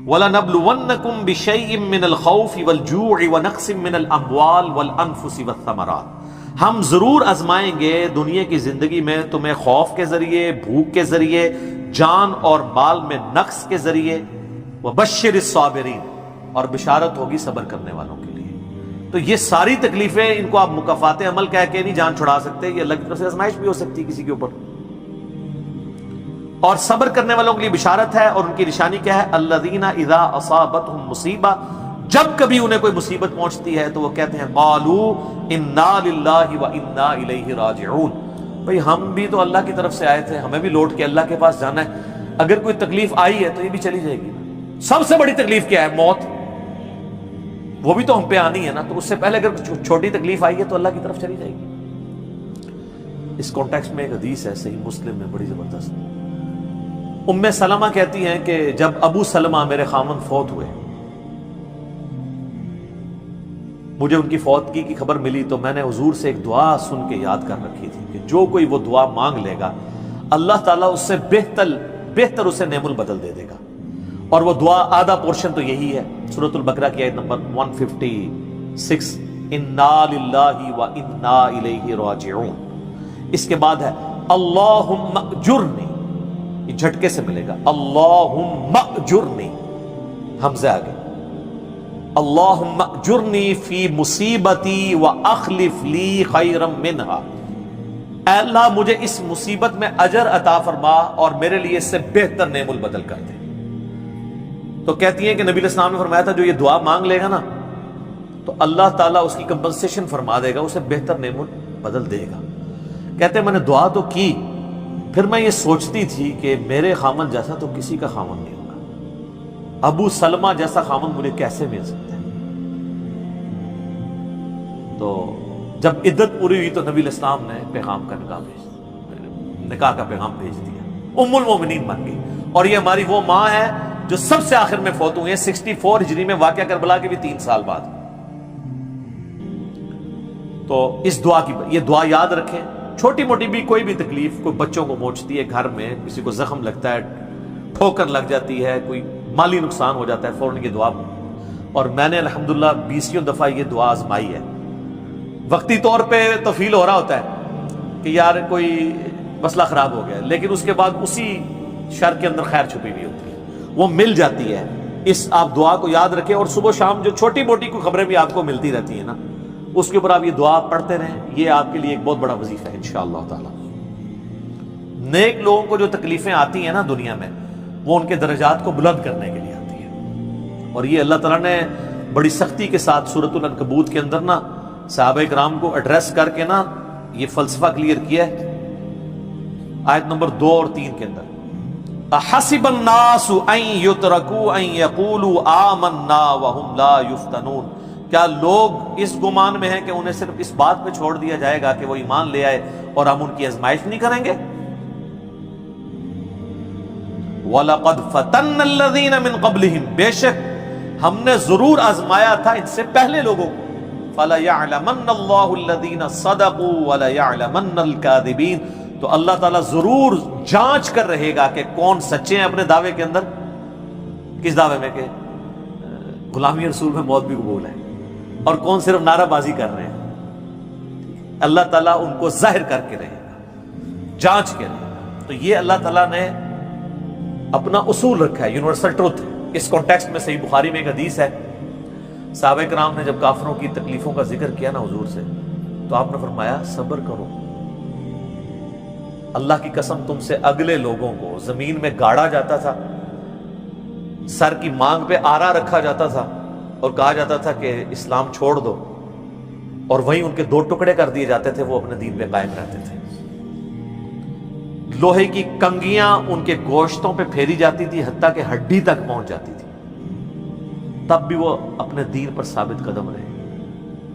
وَلَنَبْلُوَنَّكُمْ بِشَيْءٍ مِّنَ الْخَوْفِ وَالْجُوعِ وَنَقْصٍ مِّنَ الْأَمْوَالِ وَالْأَنفُسِ وَالثَّمَرَاتِ، ہم ضرور آزمائیں گے دنیا کی زندگی میں تمہیں خوف کے ذریعے، بھوک کے ذریعے، جان اور مال میں نقص کے ذریعے، وَبَشِّرِ الصَّابِرِينَ، اور بشارت ہوگی صبر کرنے والوں کے لیے۔ تو یہ ساری تکلیفیں، ان کو آپ مکافات عمل کہہ کے نہیں جان چھڑا سکتے، یہ اللہ کی طرف سے آزمائش بھی ہو سکتی ہے کسی کے اوپر۔ اور صبر کرنے والوں کے لیے بشارت ہے، اور ان کی نشانی کیا ہے؟ الذین اذا اصابتهم مصیبہ، جب کبھی انہیں کوئی مصیبت پہنچتی ہے تو وہ کہتے ہیں قالوا انا للہ وانا الیہ راجعون، بھئی ہم بھی تو اللہ کی طرف سے آئے تھے، ہمیں بھی لوٹ کے اللہ کے پاس جانا ہے، اگر کوئی تکلیف آئی ہے تو یہ بھی چلی جائے گی۔ سب سے بڑی تکلیف کیا ہے؟ موت، وہ بھی تو ہم پہ آنی ہے نا، تو اس سے پہلے اگر چھوٹی تکلیف آئی ہے تو اللہ کی طرف چلی جائے گی۔ اس کانٹیکسٹ میں ایک حدیث ہے صحیح مسلم میں بڑی زبردست، ام سلمہ کہتی ہیں کہ جب ابو سلمہ میرے خاوند فوت ہوئے، مجھے ان کی فوتگی کی خبر ملی تو میں نے حضور سے ایک دعا سن کے یاد کر رکھی تھی کہ جو کوئی وہ دعا مانگ لے گا اللہ تعالیٰ اس سے بہتر اسے نعم البدل دے دے گا، اور وہ دعا آدھا پورشن تو یہی ہے، سورۃ البقرہ کی آیت نمبر 156، انا للہ وانا الیہ راجعون۔ اس کے بعد ہے اللہم اجرنی، یہ جھٹکے سے ملے گا، اللہم اجرنی، حمزہ آگے، اللہم اجرنی فی مصیبتی واخلف لی خیرا منہا، اے اللہ مجھے اس مصیبت میں اجر عطا فرما اور میرے لیے اس سے بہتر نعم البدل کر دے۔ تو کہتی ہیں کہ نبی علیہ السلام نے فرمایا تھا جو یہ دعا مانگ لے گا نا تو اللہ تعالیٰ اس کی کمپنسیشن فرما دے گا، اسے بہتر نعم البدل دے گا۔ کہتے ہیں میں نے دعا تو کی، پھر میں یہ سوچتی تھی کہ میرے خامن جیسا تو کسی کا خامن نہیں ہوگا، ابو سلمہ جیسا خامن مجھے کیسے مل سکتا ہے؟ تو جب عدت پوری ہوئی تو نبی علیہ السلام نے پیغام کا نکاح کا پیغام بھیج دیا، ام المومنین بن گئی، اور یہ ہماری وہ ماں ہے جو سب سے آخر میں فوت ہوئی ہے 64 ہجری میں، واقعہ کربلا کے بھی 3 سال بعد۔ تو اس دعا کی یہ دعا یاد رکھیں، چھوٹی موٹی بھی کوئی بھی تکلیف، کوئی بچوں کو موچتی ہے گھر میں، کسی کو زخم لگتا ہے، ٹھوکر لگ جاتی ہے، کوئی مالی نقصان ہو جاتا ہے، فوراً یہ دعا۔ اور میں نے الحمدللہ 20 دفعہ یہ دعا آزمائی ہے۔ وقتی طور پہ تو فیل ہو رہا ہوتا ہے کہ یار کوئی مسئلہ خراب ہو گیا، لیکن اس کے بعد اسی شر کے اندر خیر چھپی ہوئی ہوتی ہے، وہ مل جاتی ہے۔ اس آپ دعا کو یاد رکھیں، اور صبح شام جو چھوٹی موٹی کوئی خبریں بھی آپ کو ملتی رہتی ہیں نا، اس کے اوپر آپ یہ دعا پڑھتے رہیں، یہ آپ کے لیے ایک بہت بڑا وظیفہ ہے انشاءاللہ تعالی۔ نیک لوگوں کو جو تکلیفیں آتی ہیں نا دنیا میں، وہ ان کے درجات کو بلند کرنے کے لیے آتی ہیں، اور یہ اللہ تعالیٰ نے بڑی سختی کے ساتھ سورۃ العنکبوت کے اندر نا صحابہ کرام کو ایڈریس کر کے نا یہ فلسفہ کلیئر کیا ہے، آیت نمبر 2 اور 3 کے اندر، احسب الناس ان یترکوا ان یقولوا آمنا وهم لا یفتنون، کیا لوگ اس گمان میں ہیں کہ انہیں صرف اس بات پہ چھوڑ دیا جائے گا کہ وہ ایمان لے آئے اور ہم ان کی آزمائش نہیں کریں گے؟ وَلَقَدْ فَتَنَّ الَّذِينَ مِن قَبْلِهِمْ، بے شک ہم نے ضرور آزمایا تھا ان سے پہلے لوگوں کو، فَلَيَعْلَمَنَّ اللَّهُ الَّذِينَ صَدَقُوا وَلَيَعْلَمَنَّ الْكَاذِبِينَ، تو اللہ تعالیٰ ضرور جانچ کر رہے گا کہ کون سچے ہیں اپنے دعوے کے اندر، کس دعوے میں کہ غلامی رسول میں موت بھی قبول ہے، اور کون صرف نعرہ بازی کر رہے ہیں۔ اللہ تعالیٰ ان کو ظاہر کر کے رہے گا، جانچ کے رہے گا۔ تو یہ اللہ تعالیٰ نے اپنا اصول رکھا ہے، یونیورسل ٹروتھ۔ اس کانٹیکسٹ میں صحیح بخاری میں ایک حدیث ہے، صحابہ کرام نے جب کافروں کی تکلیفوں کا ذکر کیا نا حضور سے، تو آپ نے فرمایا صبر کرو، اللہ کی قسم تم سے اگلے لوگوں کو زمین میں گاڑا جاتا تھا، سر کی مانگ پہ آرا رکھا جاتا تھا اور کہا جاتا تھا کہ اسلام چھوڑ دو، اور وہیں ان کے 2 ٹکڑے کر دیے جاتے تھے، وہ اپنے دین پہ قائم رہتے تھے۔ لوہے کی کنگیاں ان کے گوشتوں پہ پھیری جاتی تھی، حتیٰ کہ ہڈی تک پہنچ جاتی تھی، تب بھی وہ اپنے دین پر ثابت قدم رہے۔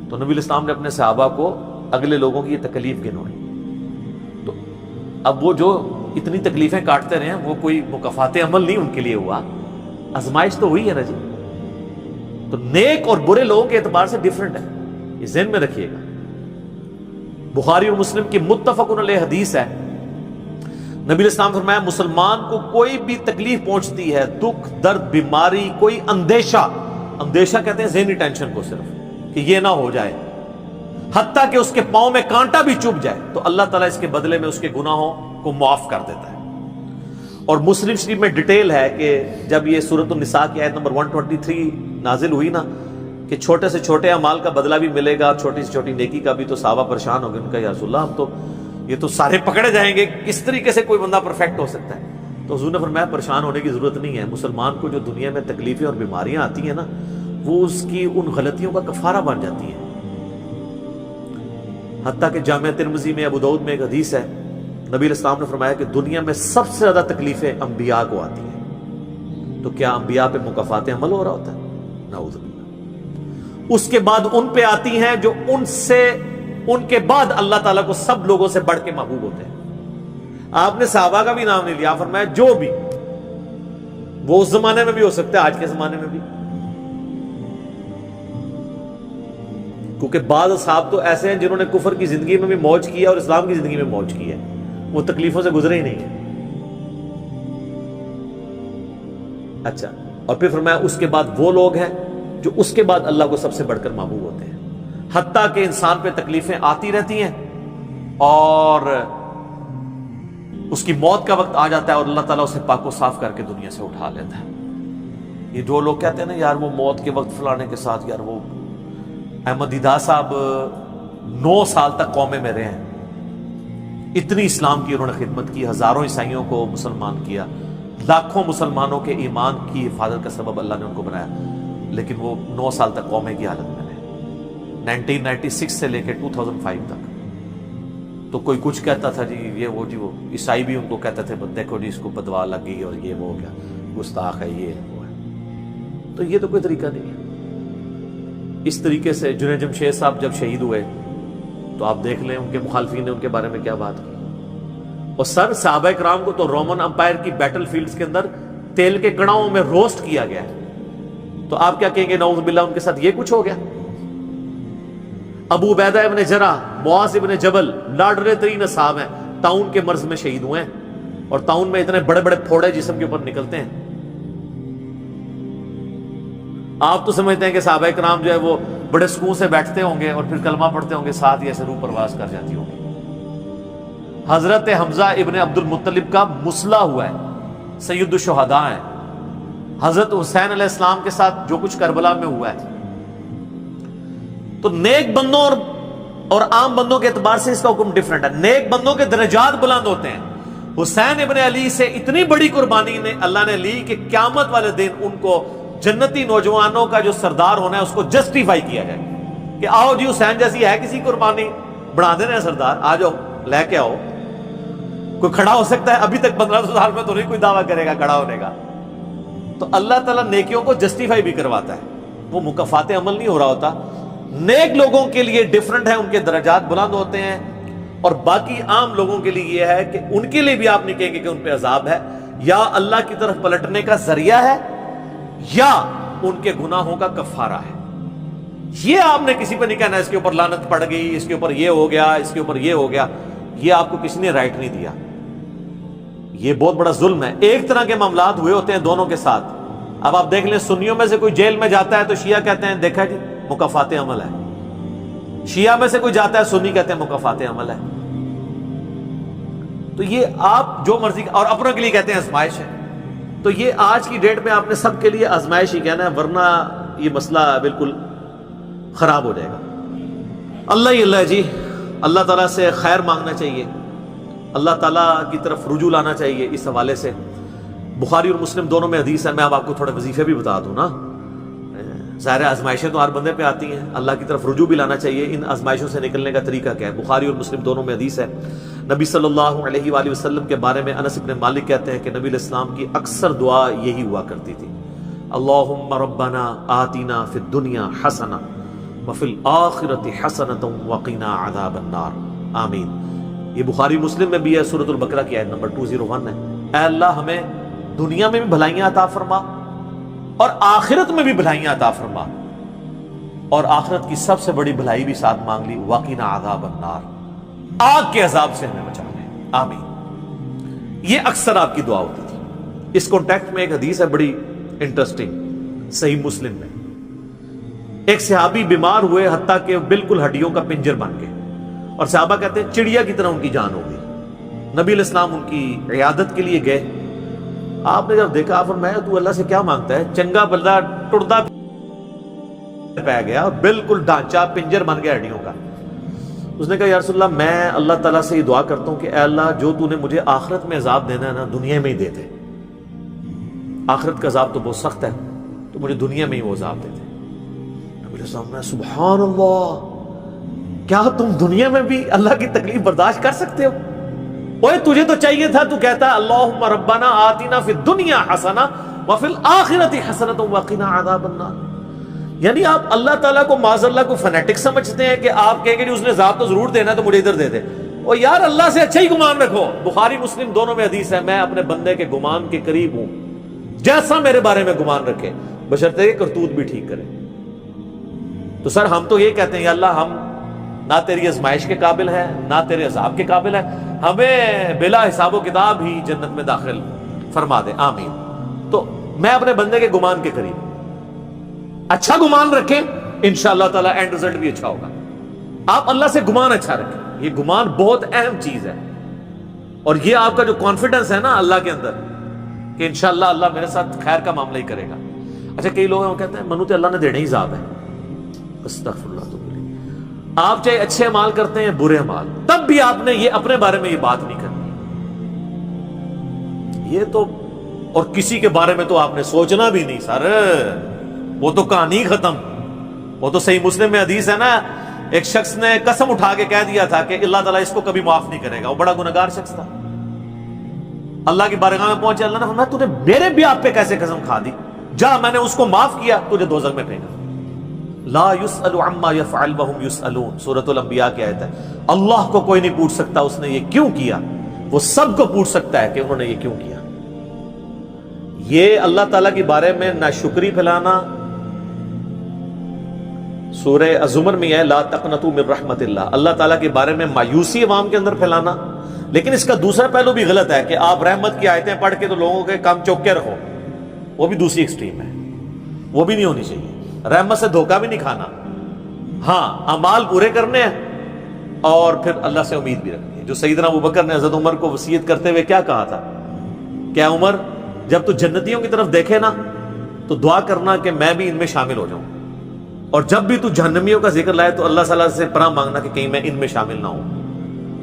تو نبی علیہ السلام نے اپنے صحابہ کو اگلے لوگوں کی یہ تکلیف گنوائی۔ تو اب وہ جو اتنی تکلیفیں کاٹتے رہے ہیں، وہ کوئی مکافات عمل نہیں ان کے لیے ہوا، آزمائش تو ہوئی ہے نا جی۔ تو نیک اور برے لوگوں کے اعتبار سے ڈیفرنٹ ہے، یہ ذہن میں رکھیے گا۔ بخاری اور مسلم کی متفق علیہ حدیث ہے، نبی علیہ السلام فرمایا مسلمان کو کوئی بھی تکلیف پہنچتی ہے، دکھ درد بیماری، کوئی اندیشہ کہتے ہیں ذہنی ٹینشن کو صرف کہ یہ نہ ہو جائے، حتیٰ کہ اس کے پاؤں میں کانٹا بھی چبھ جائے تو اللہ تعالیٰ اس کے بدلے میں اس کے گناہوں کو معاف کر دیتا ہے۔ اور مسلم شریف میں ڈیٹیل ہے کہ جب یہ سورۃ النساء کی آیت نمبر 123 نازل ہوئی نا کہ چھوٹے سے چھوٹے اعمال کا بدلہ بھی ملے گا، چھوٹی سے چھوٹی نیکی کا بھی، تو صحابہ پریشان ہو گئے، ان کا یا رسول اللہ ہم تو یہ تو سارے پکڑے جائیں گے، کس طریقے سے کوئی بندہ پرفیکٹ ہو سکتا ہے؟ تو حضور نے فرمایا پریشان ہونے کی ضرورت نہیں ہے، مسلمان کو جو دنیا میں تکلیفیں اور بیماریاں آتی ہیں نا وہ اس کی ان غلطیوں کا کفارہ بن جاتی ہیں۔ حتیٰ کہ جامعہ ترمذی میں ابو داؤد میں ایک حدیث ہے، نبی علیہ السلام نے فرمایا کہ دنیا میں سب سے زیادہ تکلیفیں انبیاء کو آتی ہیں، تو کیا انبیاء پہ مکافات عمل ہو رہا ہوتا ہے؟ نعوذ باللہ۔ اس کے بعد ان پہ آتی ہیں جو ان کے بعد اللہ تعالیٰ کو سب لوگوں سے بڑھ کے محبوب ہوتے ہیں۔ آپ نے صحابہ کا بھی نام نہیں لیا، فرمایا جو بھی، وہ اس زمانے میں بھی ہو سکتا ہے آج کے زمانے میں بھی، کیونکہ بعض اصحاب تو ایسے ہیں جنہوں نے کفر کی زندگی میں بھی موج کیا اور اسلام کی زندگی میں موج کی ہے، وہ تکلیفوں سے گزرے ہی نہیں ہیں۔ اچھا، اور پھر فرمایا اس کے بعد وہ لوگ ہیں جو اس کے بعد اللہ کو سب سے بڑھ کر محبوب ہوتے ہیں، حتیٰ کہ انسان پہ تکلیفیں آتی رہتی ہیں اور اس کی موت کا وقت آ جاتا ہے اور اللہ تعالیٰ اسے پاک و صاف کر کے دنیا سے اٹھا لیتا ہے۔ یہ جو لوگ کہتے ہیں نا یار وہ موت کے وقت فلانے کے ساتھ، یار وہ احمد دیدہ صاحب 9 سال تک قومے میں رہے ہیں، اتنی اسلام کی انہوں نے خدمت کی، ہزاروں عیسائیوں کو مسلمان کیا، لاکھوں مسلمانوں کے ایمان کی حفاظت کا سبب اللہ نے ان کو بنایا، لیکن وہ 9 سال تک قومے کی حالت میں رہے، 1996 سے لے کے 2005 تک۔ تو کوئی کچھ کہتا تھا جی یہ وہ عیسائی بھی ان کو کہتے تھے دیکھو جی اس کو بدوا لگ گئی اور یہ وہ ہو گیا، گستاخ ہے، یہ وہ ہے۔ تو یہ تو کوئی طریقہ نہیں ہے۔ اس طریقے سے جنید جمشید صاحب جب شہید ہوئے تو آپ دیکھ لیں ان کے مخالفین نے ان کے بارے میں کیا بات کی، اور صحابہ کرام کو تو رومن امپائر کی بیٹل فیلڈز کے اندر تیل کے کڑاؤں میں روسٹ کیا گیا ہے، تو آپ کیا کہیں گے نعوذ باللہ ان کے ساتھ یہ کچھ ہو گیا؟ ابو عبیدہ ابن جرح، معاذ ابن جبل لاڈلے ترین اصحاب ہیں، طاعون کے مرض میں شہید ہوئے ہیں، اور طاعون میں اتنے بڑے بڑے پھوڑے جسم کے اوپر نکلتے ہیں۔ آپ تو سمجھتے ہیں کہ صحابہ کرام جو ہے وہ بڑے سکون سے بیٹھتے ہوں گے اور پھر کلمہ پڑھتے ہوں گے، ساتھ ہی ایسے روح پرواز کر جاتی ہوں گی۔ حضرت حمزہ ابن عبد المطلب کا مسلح ہوا ہے، سید الشہداء ہیں۔ حضرت حسین علیہ السلام کے ساتھ جو کچھ کربلا میں ہوا ہے، تو نیک بندوں اور عام بندوں کے اعتبار سے اس کا حکم ڈیفرنٹ ہے۔ نیک بندوں کے درجات بلند ہوتے ہیں، حسین ابن علی سے اتنی بڑی قربانی نے اللہ نے لی کہ قیامت والے دن ان کو جنتی نوجوانوں کا جو سردار ہونا ہے اس کو جسٹیفائی کیا جائے کہ آؤ جی حسین جیسی ہے کسی قربانی، بنا دینا ہے سردار، آ جاؤ لے کے آؤ۔ کوئی کھڑا ہو سکتا ہے؟ ابھی تک 1500 سال میں تو نہیں کوئی دعویٰ کرے گا کھڑا ہونے کا۔ تو اللہ تعالیٰ نیکیوں کو جسٹیفائی بھی کرواتا ہے، وہ مکافات عمل نہیں ہو رہا ہوتا۔ نیک لوگوں کے لیے ڈیفرنٹ ہے، ان کے درجات بلند ہوتے ہیں، اور باقی عام لوگوں کے لیے یہ ہے کہ ان کے لیے بھی آپ نہیں کہیں گے کہ ان پہ عذاب ہے، یا اللہ کی طرف پلٹنے کا ذریعہ ہے یا ان کے گناہوں کا کفارہ ہے۔ یہ آپ نے کسی پہ نہیں کہنا اس کے اوپر لعنت پڑ گئی، اس کے اوپر یہ ہو گیا، اس کے اوپر یہ ہو گیا، یہ آپ کو کسی نے رائٹ نہیں دیا۔ یہ بہت بڑا ظلم ہے۔ ایک طرح کے معاملات ہوئے ہوتے ہیں دونوں کے ساتھ۔ اب آپ دیکھ لیں سنیوں میں سے کوئی جیل میں جاتا ہے تو شیعہ کہتے ہیں دیکھا جی مکافات عمل ہے، شیعہ میں سے کوئی جاتا ہے سنی کہتے ہیں مکافات عمل ہے۔ تو یہ آپ جو مرضی، اور اپنوں کے لیے کہتے ہیں آزمائش ہے۔ تو یہ آج کی ڈیٹ میں آپ نے سب کے لیے آزمائش ہی کہنا ہے، ورنہ یہ مسئلہ بالکل خراب ہو جائے گا۔ اللہ ہی اللہ جی، اللہ تعالیٰ سے خیر مانگنا چاہیے، اللہ تعالیٰ کی طرف رجوع لانا چاہیے۔ اس حوالے سے بخاری اور مسلم دونوں میں حدیث ہے، میں اب آپ کو تھوڑے وظیفے بھی بتا دوں نا۔ ظاہر آزمائشیں تو ہر بندے پہ آتی ہیں، اللہ کی طرف رجوع بھی لانا چاہیے۔ ان آزمائشوں سے نکلنے کا طریقہ کیا ہے؟ بخاری اور مسلم دونوں میں حدیث ہے، نبی صلی اللہ علیہ وآلہ وسلم کے بارے میں انس بن مالک کہتے ہیں کہ نبی علیہ السلام کی اکثر دعا یہی ہوا کرتی تھی، اللہم ربنا آتنا فی الدنیا حسنہ وفی الآخرۃ حسنۃ وقنا عذاب النار آمین۔ یہ بخاری مسلم میں بھی ہے، سورۃ البقرہ کی آیت نمبر 201 ہے۔ اے اللہ ہمیں دنیا میں بھی بھلائیاں عطا فرما اور آخرت میں بھی بھلائیاں عطا فرما، اور آخرت کی سب سے بڑی بھلائی بھی ساتھ مانگ لی، وقنا عذاب النار، آگ کے عذاب سے ہمیں بچا لے، آمین۔ یہ اکثر آپ کی دعا ہوتی تھی. اس کانٹیکٹ میں ایک حدیث ہے بڑی انٹرسٹنگ صحیح مسلم میں. ایک صحابی بیمار ہوئے حتیٰ کہ بالکل ہڈیوں کا پنجر بن گئے, اور صحابہ کہتے ہیں چڑیا کی طرح ان کی جان ہو گئی. نبی علیہ السلام ان کی عیادت کے لیے گئے. آپ نے جب دیکھا آپ فرمایا تو اللہ سے کیا مانگتا ہے؟ چنگا بلدا ٹردا پہ گیا, بالکل ڈھانچہ پنجر بن گیا ہڈیوں کا. اس نے کہا یا رسول اللہ میں اللہ تعالیٰ سے یہ دعا کرتا ہوں کہ اے اللہ جو تو نے مجھے آخرت میں عذاب دینا ہے نا دنیا میں ہی دے دے. آخرت کا عذاب تو بہت سخت ہے, تو مجھے دنیا میں ہی وہ عذاب دے دے. نبی علیہ السلام نے سبحان اللہ, کیا تم دنیا میں بھی اللہ کی تکلیف برداشت کر سکتے ہو؟ اوے تجھے تو چاہیے تھا تو کہتا اللہم ربنا آتنا فی الدنیا حسنہ وفی الآخرۃ حسنۃ وقنا عذاب النار. یعنی آپ اللہ تعالیٰ کو معاذ اللہ کو فنیٹک سمجھتے ہیں کہ آپ کہیں گے اس نے عذاب تو ضرور دینا تو مجھے ادھر دے دے. اور یار اللہ سے اچھا ہی گمان رکھو. بخاری مسلم دونوں میں حدیث ہے, میں اپنے بندے کے گمان کے قریب ہوں جیسا میرے بارے میں گمان رکھے, بشرطے کہ کرتوت بھی ٹھیک کرے. تو سر ہم تو یہ کہتے ہیں یا اللہ ہم نہ تیری آزمائش کے قابل ہیں نہ تیرے عذاب کے قابل ہیں, ہمیں بلا حساب و کتاب ہی جنت میں داخل فرما دے, آمین. تو میں اپنے بندے کے گمان کے قریب, اچھا گمان رکھیں انشاءاللہ تعالی اینڈ رزلٹ بھی اچھا ہوگا. آپ اللہ سے گمان اچھا رکھیں, یہ گمان بہت اہم چیز ہے. اور یہ آپ کا جو کانفیڈنس ہے نا اللہ کے اندر کہ انشاءاللہ اللہ میرے ساتھ خیر کا معاملہ ہی کرے گا. اچھا کئی لوگ ہیں وہ کہتے ہیں منو تو اللہ نے دینا ہی عذاب ہے. استغفر اللہ. تو آپ چاہے اچھے اعمال کرتے ہیں برے اعمال, تب بھی آپ نے یہ اپنے بارے میں یہ بات نہیں کرنی. یہ تو اور کسی کے بارے میں تو آپ نے سوچنا بھی نہیں سر, وہ تو کہانی ختم. وہ تو صحیح مسلم میں حدیث ہے نا, ایک شخص نے قسم اٹھا کے کہہ دیا تھا کہ اللہ تعالیٰ اس کو کبھی معاف نہیں کرے گا. وہ بڑا گنہگار شخص تھا, اللہ کی بارگاہ میں پہنچے. اللہ نے فرمایا تو نے میرے بھی آپ پہ کیسے قسم کھا دی؟ جا میں نے اس کو معاف کیا, تجھے دوزخ میں پھینکا. لا يسأل عما يفعل وهم يسألون, سورۃ الانبیاء کی آیت ہے. اللہ کو کوئی نہیں پوچھ سکتا اس نے یہ کیوں کیا, وہ سب کو پوچھ سکتا ہے کہ انہوں نے یہ کیوں کیا. یہ اللہ تعالیٰ کے بارے میں ناشکری پھیلانا سورہ الزمر میں ہے, لا تقنطوا من رحمت اللہ, اللہ تعالیٰ کے بارے میں مایوسی عوام کے اندر پھیلانا. لیکن اس کا دوسرا پہلو بھی غلط ہے کہ آپ رحمت کی آیتیں پڑھ کے تو لوگوں کے کام چوک کے رکھو, وہ بھی دوسری ایکسٹریم ہے, وہ بھی نہیں ہونی چاہیے. رحمت سے دھوکہ بھی نہیں کھانا, ہاں اعمال پورے کرنے ہیں اور پھر اللہ سے امید بھی رکھنی ہے. جو سیدنا ابوبکر نے حضرت عمر کو وصیت کرتے ہوئے کیا کہا تھا, کیا عمر جب تو جنتیوں کی طرف دیکھے نا تو دعا کرنا کہ میں بھی ان میں شامل ہو جاؤں, اور جب بھی تو جہنمیوں کا ذکر لائے تو اللہ صلی اللہ علیہ وسلم سے پناہ مانگنا کہ کہیں میں ان میں شامل نہ ہوں.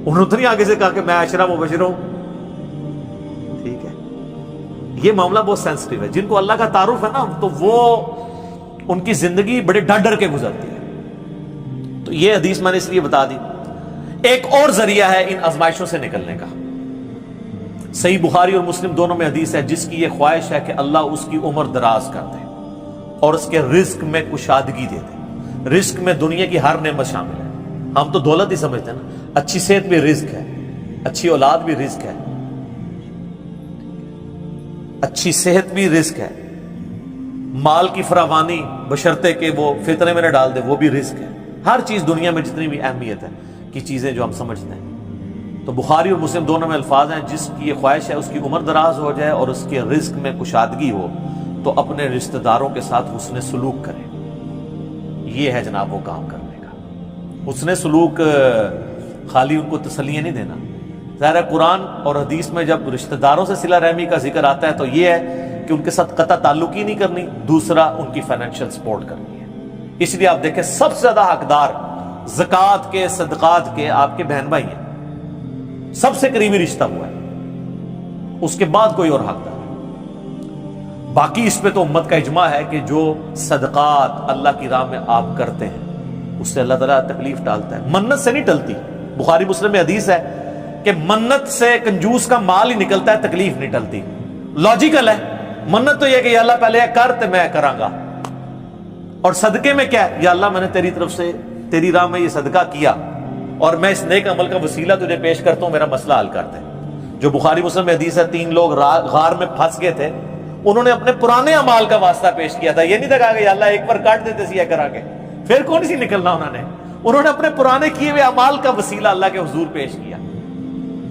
انہوں نے آگے سے کہا کہ میں عشرہ مبشر ہوں. ٹھیک ہے, یہ معاملہ بہت سینسٹیو ہے. جن کو اللہ کا تعارف ہے نا تو وہ ان کی زندگی بڑے ڈر ڈر کے گزرتی ہے. تو یہ حدیث میں نے اس لیے بتا دی. ایک اور ذریعہ ہے ان آزمائشوں سے نکلنے کا. صحیح بخاری اور مسلم دونوں میں حدیث ہے, جس کی یہ خواہش ہے کہ اللہ اس کی عمر دراز کر دے اور اس کے رزق میں کشادگی دے دے. رزق میں دنیا کی ہر نعمت شامل ہے. ہم تو دولت ہی سمجھتے ہیں نا, اچھی صحت بھی رزق ہے, اچھی اولاد بھی رزق ہے, اچھی صحت بھی رزق ہے, مال کی فراوانی بشرطے کہ وہ فطرے میں نہ ڈال دے وہ بھی رزق ہے. ہر چیز دنیا میں جتنی بھی اہمیت ہے کی چیزیں جو ہم سمجھتے ہیں. تو بخاری اور مسلم دونوں میں الفاظ ہیں, جس کی یہ خواہش ہے اس کی عمر دراز ہو جائے اور اس کے رزق میں کشادگی ہو تو اپنے رشتہ داروں کے ساتھ حسن سلوک کرے. یہ ہے جناب وہ کام کرنے کا. حسن سلوک خالی ان کو تسلیاں نہیں دینا. ظاہر ہے قرآن اور حدیث میں جب رشتہ داروں سے صلہ رحمی کا ذکر آتا ہے تو یہ ہے کہ ان کے ساتھ قطع تعلق ہی نہیں کرنی, دوسرا ان کی فائنینشیل سپورٹ کرنی ہے. اس لیے آپ دیکھیں سب سے زیادہ حقدار زکوٰۃ کے صدقات کے آپ کے بہن بھائی ہیں, سب سے قریبی رشتہ ہوا ہے, اس کے بعد کوئی اور حقدار. باقی اس پہ تو امت کا اجماع ہے کہ جو صدقات اللہ کی راہ میں آپ کرتے ہیں اس سے اللہ تعالیٰ تکلیف ڈالتا ہے. منت سے نہیں ٹلتی. بخاری مسلم میں حدیث ہے کہ منت سے کنجوس کا مال ہی نکلتا ہے, تکلیف نہیں ٹلتی. لاجیکل ہے. منت تو یہ کہ یا اللہ پہلے کر تو میں کراں گا, اور صدقے میں کیا ہے, یا اللہ میں نے تیری طرف سے تیری راہ میں یہ صدقہ کیا اور میں اس نیک عمل کا وسیلہ تجھے پیش کرتا ہوں, میرا مسئلہ حل کر دے. جو بخاری مسلم میں حدیث ہے, 3 لوگ غار میں پھنس گئے تھے, انہوں نے اپنے پرانے اعمال کا واسطہ پیش کیا تھا. یہ نہیں کہا کہ یا اللہ ایک بار کاٹ دیتے سیاہ کرا کے, پھر کون سی نکلنا. انہوں نے اپنے پرانے کیے ہوئے اعمال کا وسیلہ اللہ کے حضور پیش کیا.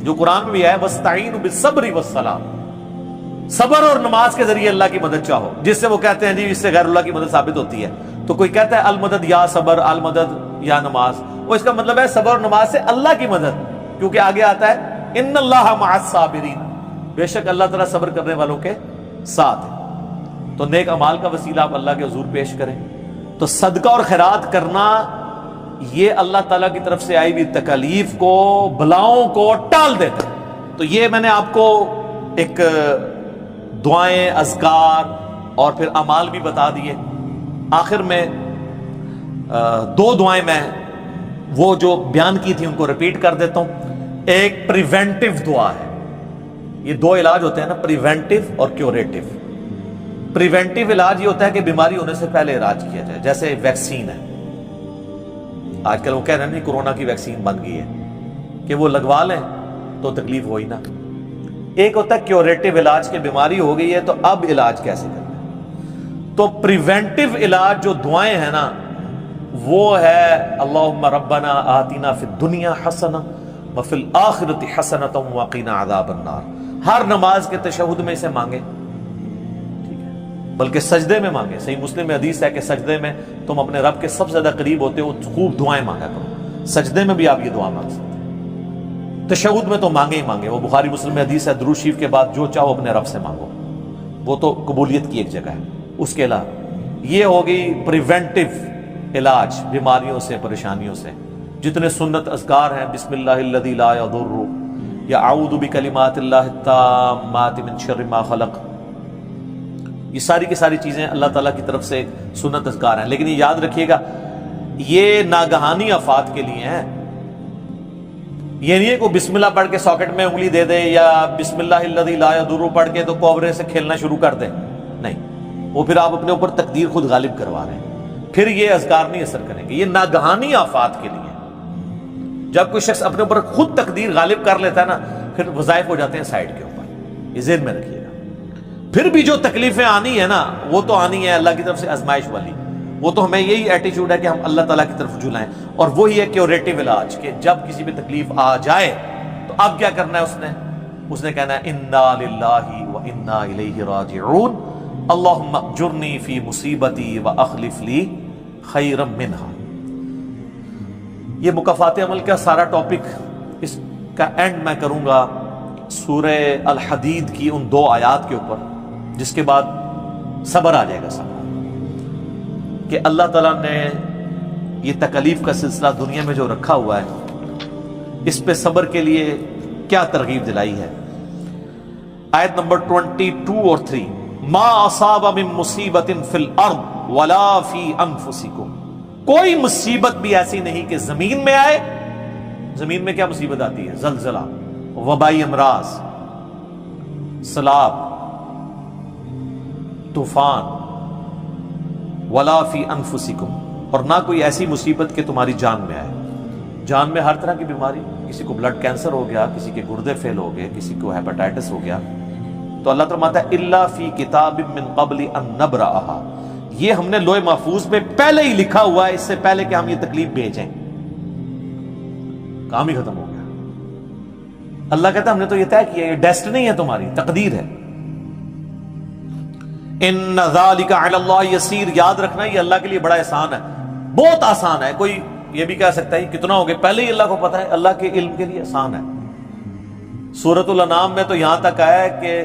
جو قرآن میں بھی ہے وَاسْتَعِينُوا بِالصَّبْرِ وَالصَّلَاةِ، صبر اور نماز کے ذریعے اللہ کی مدد چاہو، جس سے وہ کہتے ہیں جی اس سے غیر اللہ کی مدد ثابت ہوتی ہے، تو کوئی کہتا ہے المدد یا صبر، المدد یا نماز، وہ اس کا مطلب ہے صبر اور نماز سے اللہ کی مدد، کیونکہ آگے آتا ہے ان اللہ مع الصابرین، بے شک اللہ تعالیٰ صبر کرنے والوں کے ساتھ ہے۔ تو نیک اعمال کا وسیلہ آپ اللہ کے حضور پیش کریں، تو صدقہ اور خیرات کرنا یہ اللہ تعالیٰ کی طرف سے آئی ہوئی تکالیف کو، بلاؤں کو ٹال دیتا ہے۔ تو یہ میں نے آپ کو ایک دعائیں، اذکار اور پھر اعمال بھی بتا دیے۔ آخر میں دو دعائیں میں وہ جو بیان کی تھی ان کو ریپیٹ کر دیتا ہوں۔ ایک پریونٹیو دعا ہے، یہ دو علاج ہوتے ہیں نا، پریونٹیو اور کیوریٹیو۔ پریونٹیو علاج یہ ہوتا ہے کہ بیماری ہونے سے پہلے علاج کیا جائے، جیسے ویکسین ہے، آج کل وہ کہہ رہے ہیں نہیں کورونا کی ویکسین بن گئی ہے کہ وہ لگوا لیں تو تکلیف ہوئی نہ۔ ایک ہوتا ہے کیوریٹیو علاج، کہ بیماری ہو گئی ہے تو اب علاج کیسے کرنا ہے۔ تو پریونٹیو علاج جو دعائیں ہیں نا وہ ہے اللہم ربنا آتنا فی الدنیا حسنہ وفی الآخرۃ حسنۃ وقنا عذاب النار۔ ہر نماز کے تشہد میں اسے مانگے، بلکہ سجدے میں مانگے۔ صحیح مسلم میں حدیث ہے کہ سجدے میں تم اپنے رب کے سب سے زیادہ قریب ہوتے ہو، خوب دعائیں مانگا کرو، سجدے میں بھی آپ یہ دعا مانگ سکتے ہیں، تشہد میں تو مانگے ہی مانگے۔ وہ بخاری مسلم میں حدیث ہے درود شریف کے بعد جو چاہو اپنے رب سے مانگو، وہ تو قبولیت کی ایک جگہ ہے۔ اس کے علاوہ یہ ہوگی پریونٹیو علاج بیماریوں سے، پریشانیوں سے، جتنے سنت اذکار ہیں، بسم اللہ الذی لا یضر یا اعوذ بکلمات اللہ التامات من شر ما خلق، یہ ساری کی ساری چیزیں اللہ تعالیٰ کی طرف سے سنت اذکار ہیں۔ لیکن یہ یاد رکھیے گا یہ ناگہانی آفات کے لیے ہیں، یہ نہیں ہے کہ بسم اللہ پڑھ کے ساکٹ میں انگلی دے دے یا بسم اللہ الذی لا یضر پڑھ کے تو کوبرے سے کھیلنا شروع کر دے، نہیں، وہ پھر آپ اپنے اوپر تقدیر خود غالب کروا رہے ہیں، پھر یہ اذکار نہیں اثر کریں گے۔ یہ ناگہانی آفات کے لیے، جب کوئی شخص اپنے اوپر خود تقدیر غالب کر لیتا ہے نا پھر وظائف ہو جاتے ہیں سائڈ کے اوپر، یہ ذہن میں رکھیے گا۔ پھر بھی جو تکلیفیں آنی ہے نا وہ تو آنی ہے اللہ کی طرف سے آزمائش والی، وہ تو ہمیں یہی ایٹیچیوڈ ہے کہ ہم اللہ تعالیٰ کی طرف رجوع لائیں، اور وہی ہے کیوریٹیو علاج، کہ جب کسی بھی تکلیف آ جائے تو اب کیا کرنا ہے، اس نے کہنا ہے انا للہ و انا الیہ راجعون اللہم اجرنی فی مصیبتی و اخلف لی خیرا منہا۔ یہ مکافات عمل کا سارا ٹاپک، اس کا اینڈ میں کروں گا سورہ الحدید کی ان دو آیات کے اوپر، جس کے بعد صبر آ جائے گا سب، کہ اللہ تعالیٰ نے یہ تکلیف کا سلسلہ دنیا میں جو رکھا ہوا ہے اس پہ صبر کے لیے کیا ترغیب دلائی ہے۔ آیت نمبر 22 اور 3، ما اصاب من مصیبت فی الارض ولا فی انفسکم، کوئی مصیبت بھی ایسی نہیں کہ زمین میں آئے۔ زمین میں کیا مصیبت آتی ہے؟ زلزلہ، وبائی امراض، سیلاب، طوفان، ولا فی انفسکم، اور نہ کوئی ایسی مصیبت کہ تمہاری جان میں آئے۔ جان میں ہر طرح کی بیماری، کسی کو بلڈ کینسر ہو گیا، کسی کے گردے فیل ہو گئے، کسی کو ہیپاٹائٹس ہو گیا، تو اللہ فرماتا ہے الا فی کتاب من قبل ان نبرأھا، یہ ہم نے لوح محفوظ میں پہلے ہی لکھا ہوا ہے، اس سے پہلے کہ ہم یہ تکلیف بھیجیں۔ کام ہی ختم ہو گیا۔ اللہ کہتا ہے ہم نے تو یہ طے کیا، یہ ڈیسٹنی ہے تمہاری، تقدیر ہے۔ ان ذالک علی اللہ یسیر، یاد رکھنا یہ اللہ کے لیے بڑا احسان ہے، بہت آسان ہے۔ کوئی یہ بھی کہہ سکتا ہے کتنا ہو گیا، پہلے ہی اللہ کو پتا ہے، اللہ کے علم کے لیے آسان ہے۔ سورۃ الانعام میں تو یہاں تک آیا ہے کہ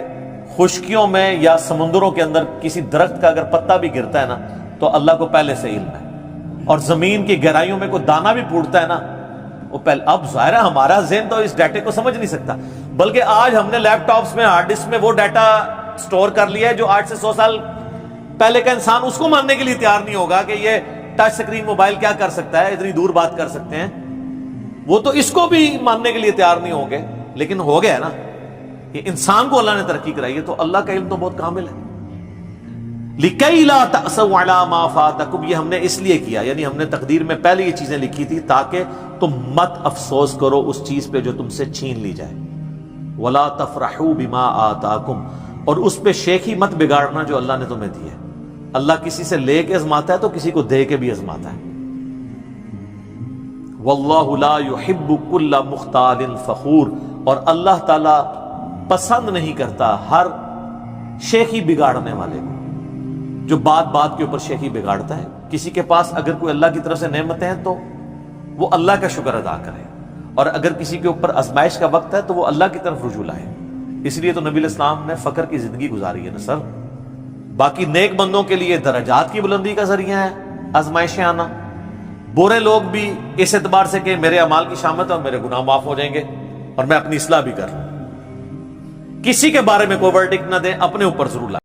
خشکیوں میں یا سمندروں کے اندر کسی درخت کا اگر پتا بھی گرتا ہے نا تو اللہ کو پہلے سے علم ہے، اور زمین کی گہرائیوں میں کوئی دانہ بھی پھوٹتا ہے نا وہ پہلے۔ اب ظاہر ہے ہمارا ذہن تو اس ڈیٹے کو سمجھ نہیں سکتا، بلکہ آج ہم نے لیپ ٹاپس میں، ہارڈ ڈسک میں وہ ڈیٹا سٹور کر لیا ہے جو 8 سے 100 سال پہلے کا انسان اس کو ماننے کے لیے تیار نہیں ہوگا کہ یہ ٹچ سکرین موبائل کیا کر سکتا ہے، اتنی دور بات کر سکتے ہیں، وہ تو اس کو بھی ماننے کے لیے تیار نہیں ہوں گے۔ لیکن ہو گیا نا کہ انسان کو اللہ نے ترقی کرائی ہے، تو اللہ کا علم تو بہت کامل ہے۔ لِكَيْ لَا تَأْسَوْا عَلَىٰ مَا فَاتَكُمْ، یہ ہم نے اس لیے کیا، یعنی ہم نے تقدیر میں پہلے یہ چیزیں لکھی تھی تاکہ تم مت افسوس کرو اس چیز پہ جو تم سے چھین لی جائے۔ وَلَا تَفْرَحُوا بِمَا آتَاكُمْ، اور اس پہ شیخی مت بگاڑنا جو اللہ نے تمہیں دی ہے۔ اللہ کسی سے لے کے ازماتا ہے تو کسی کو دے کے بھی ازماتا ہے۔ وَاللَّهُ لَا يُحِبُّ كُلَّ مُخْتَالٍ فَخُورٍ، اور اللہ تعالیٰ پسند نہیں کرتا ہر شیخی بگاڑنے والے کو، جو بات بات کے اوپر شیخی بگاڑتا ہے۔ کسی کے پاس اگر کوئی اللہ کی طرف سے نعمتیں ہیں تو وہ اللہ کا شکر ادا کرے، اور اگر کسی کے اوپر آزمائش کا وقت ہے تو وہ اللہ کی طرف رجوع لائے۔ اس لیے تو نبی الاسلام نے فقر کی زندگی گزاری ہے نا سر۔ باقی نیک بندوں کے لیے درجات کی بلندی کا ذریعہ ہے آزمائشیں آنا، برے لوگ بھی اس اعتبار سے کہ میرے اعمال کی شامت ہے اور میرے گناہ معاف ہو جائیں گے اور میں اپنی اصلاح بھی کر لوں۔ کسی کے بارے میں کوئی ورڈکٹ نہ دیں، اپنے اوپر ضرور لائیں۔